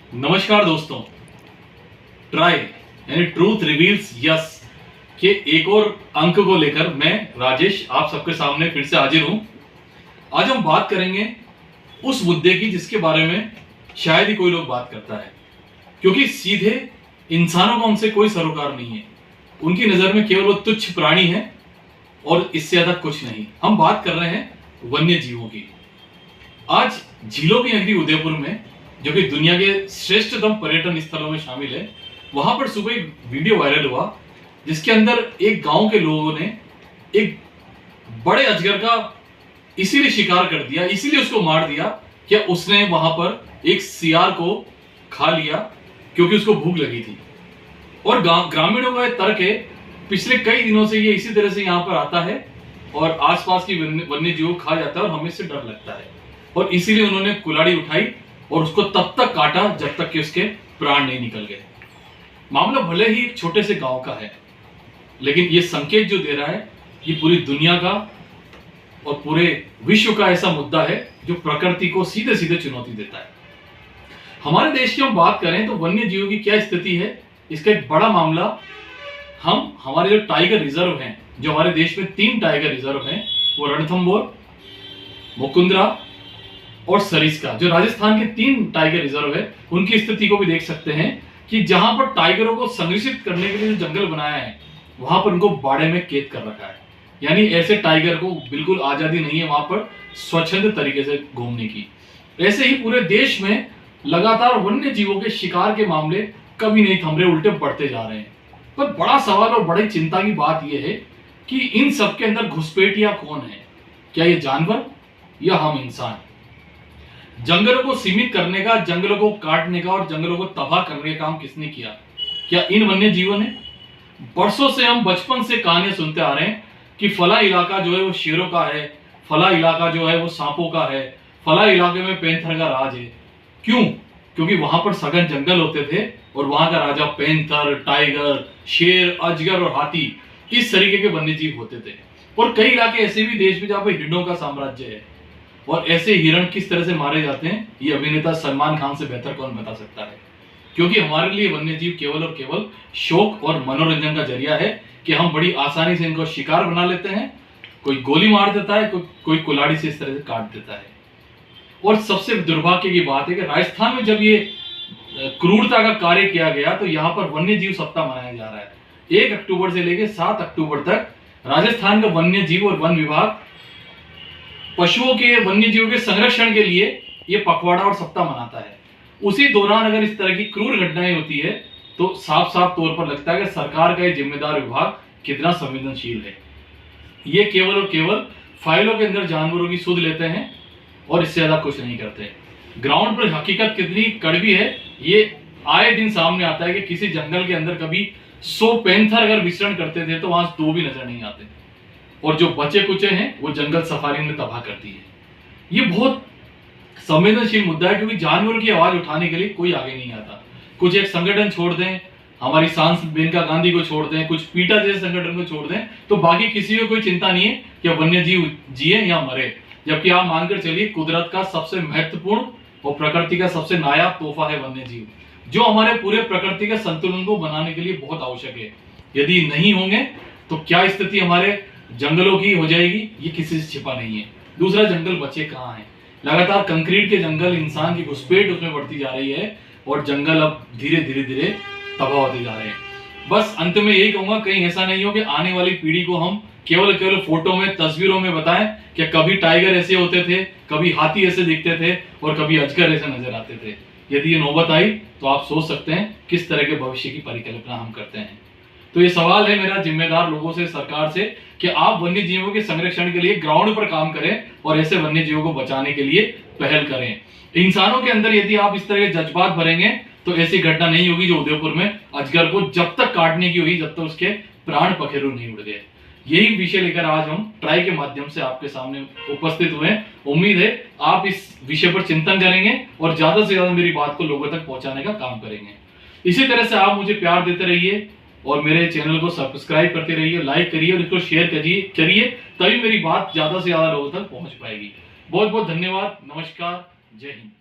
नमस्कार दोस्तों, ट्राई यानी ट्रूथ रिवील्स यस के एक और अंक को लेकर मैं राजेश आप सबके सामने फिर से हाजिर हूं। आज हम बात करेंगे उस मुद्दे की जिसके बारे में शायद ही कोई लोग बात करता है, क्योंकि सीधे इंसानों का उनसे कोई सरोकार नहीं है। उनकी नजर में केवल वो तुच्छ प्राणी है और इससे ज्यादा कुछ नहीं। हम बात कर रहे हैं वन्य जीवों की। आज झीलों की नगरी उदयपुर में, जो कि दुनिया के श्रेष्ठतम पर्यटन स्थलों में शामिल है, वहां पर सुबह एक वीडियो वायरल हुआ जिसके अंदर एक गांव के लोगों ने एक बड़े अजगर का इसीलिए शिकार कर दिया, इसीलिए उसको मार दिया कि उसने वहां पर एक सियार को खा लिया क्योंकि उसको भूख लगी थी। और ग्रामीणों का तर्क है, पिछले कई दिनों से ये इसी तरह से यहाँ पर आता है और आसपास की वन्य जीवों खा जाता है और हमें इससे डर लगता है, और इसीलिए उन्होंने कुल्हाड़ी उठाई और उसको तब तक काटा जब तक कि उसके प्राण नहीं निकल गए। मामला भले ही एक छोटे से गांव का है, लेकिन ये संकेत जो दे रहा है ये पूरी दुनिया का और पूरे विश्व का ऐसा मुद्दा है जो प्रकृति को सीधे सीधे चुनौती देता है। हमारे देश की हम बात करें तो वन्य जीवों की क्या स्थिति है, इसका एक बड़ा मामला हमारे जो टाइगर रिजर्व हैं, जो हमारे देश में 3 टाइगर रिजर्व हैं, वो रणथंभौर, मुकुंदरा और सरिस्का, जो राजस्थान के 3 टाइगर रिजर्व है, उनकी स्थिति को भी देख सकते हैं कि जहां पर टाइगरों को संरक्षित करने के लिए जो जंगल बनाया है वहां पर उनको बाड़े में कैद कर रखा है। यानी ऐसे टाइगर को बिल्कुल आजादी नहीं है वहां पर स्वच्छंद तरीके से घूमने की। ऐसे ही पूरे देश में लगातार वन्य जीवों के शिकार के मामले कभी नहीं थम रहे, उल्टे बढ़ते जा रहे हैं। पर बड़ा सवाल और बड़ी चिंता की बात यह है कि इन सबके अंदर घुसपैठिया कौन है? क्या ये जानवर या हम इंसान? जंगलों को सीमित करने का, जंगलों को काटने का और जंगलों को तबाह करने का काम किसने किया? क्या इन वन्य जीवों ने? बरसों से हम बचपन से कहानियां सुनते आ रहे हैं कि फला इलाका जो है वो शेरों का है, फला इलाका जो है वो सांपों का है, फला इलाके में पैंथर का राज है। क्यों? क्योंकि वहां पर सघन जंगल होते थे और वहां का राजा पैंथर, टाइगर, शेर, अजगर और हाथी, इस तरीके के वन्य जीव होते थे। और कई इलाके ऐसे भी देश में जहां पर हिरणों का साम्राज्य है, और ऐसे हिरण किस तरह से मारे जाते हैं ये अभिनेता सलमान खान से बेहतर कौन बता सकता है। क्योंकि हमारे लिए वन्य जीव केवल और केवल शौक और मनोरंजन का जरिया है कि हम बड़ी आसानी से इनको शिकार बना लेते हैं। कोई गोली मार देता है, कोई कुल्हाड़ी से इस तरह से काट देता है। और सबसे दुर्भाग्य की बात है कि राजस्थान में जब ये क्रूरता का कार्य किया गया तो यहाँ पर वन्य जीव सप्ताह मनाया जा रहा है। 1 अक्टूबर से लेकर 7 अक्टूबर तक राजस्थान का वन्य जीव और वन विभाग पशुओं के, वन्य जीवों के संरक्षण के लिए ये पखवाड़ा और सप्ताह मनाता है। उसी दौरान अगर इस तरह की क्रूर घटनाएं होती है तो साफ साफ तौर पर लगता है कि सरकार का ये जिम्मेदार विभाग कितना संवेदनशील है। ये केवल और केवल फाइलों के अंदर जानवरों की सुध लेते हैं और इससे ज्यादा कुछ नहीं करते। ग्राउंड पर हकीकत कितनी कड़वी है ये आए दिन सामने आता है कि किसी जंगल के अंदर कभी 100 पैंथर अगर विचरण करते थे तो वहां 2 भी नजर नहीं आते, और जो बचे कुचे हैं वो जंगल सफारी में तबाह करती है। ये बहुत संवेदनशील मुद्दा है क्योंकि जानवरों की आवाज उठाने के लिए कोई आगे नहीं आता। कुछ एक संगठन छोड़ दें, हमारी सांसद मेनका गांधी को छोड़ दें, कुछ पीटा जैसे संगठन को छोड़ दें, तो बाकी किसी को कोई चिंता नहीं है कि वन्य जीव जिए या मरे। जबकि आप मानकर चलिए कुदरत का सबसे महत्वपूर्ण और प्रकृति का सबसे नायाब तोहफा है वन्य जीव, जो हमारे पूरे प्रकृति के संतुलन को बनाने के लिए बहुत आवश्यक है। यदि नहीं होंगे तो क्या स्थिति हमारे जंगलों की हो जाएगी, ये किसी से छिपा नहीं है। दूसरा, जंगल बचे कहाँ हैं? लगातार कंक्रीट के जंगल, इंसान की घुसपैठ उसमें बढ़ती जा रही है और जंगल अब धीरे धीरे तबाह होते जा रहे हैं। बस अंत में यही कहूंगा, कहीं ऐसा नहीं हो कि आने वाली पीढ़ी को हम केवल फोटो में, तस्वीरों में बताएं कि कभी टाइगर ऐसे होते थे, कभी हाथी ऐसे दिखते थे और कभी अजगर ऐसे नजर आते थे। यदि ये नौबत आई तो आप सोच सकते हैं किस तरह के भविष्य की परिकल्पना हम करते हैं। तो ये सवाल है मेरा जिम्मेदार लोगों से, सरकार से, कि आप वन्य जीवों के संरक्षण के लिए ग्राउंड पर काम करें और ऐसे वन्य जीवों को बचाने के लिए पहल करें। इंसानों के अंदर यदि आप इस तरह के जज्बात भरेंगे तो ऐसी घटना नहीं होगी जो उदयपुर में अजगर को जब तक काटने की हुई जब तक उसके प्राण पखेरु नहीं उड़ गए। यही विषय लेकर आज हम ट्राई के माध्यम से आपके सामने उपस्थित हुए। उम्मीद है आप इस विषय पर चिंतन करेंगे और ज्यादा से ज्यादा मेरी बात को लोगों तक पहुंचाने का काम करेंगे। इसी तरह से आप मुझे प्यार देते रहिए और मेरे चैनल को सब्सक्राइब करते रहिए, लाइक करिए और इसको शेयर करिए, तभी मेरी बात ज्यादा से ज्यादा लोगों तक पहुंच पाएगी। बहुत बहुत धन्यवाद। नमस्कार। जय हिंद।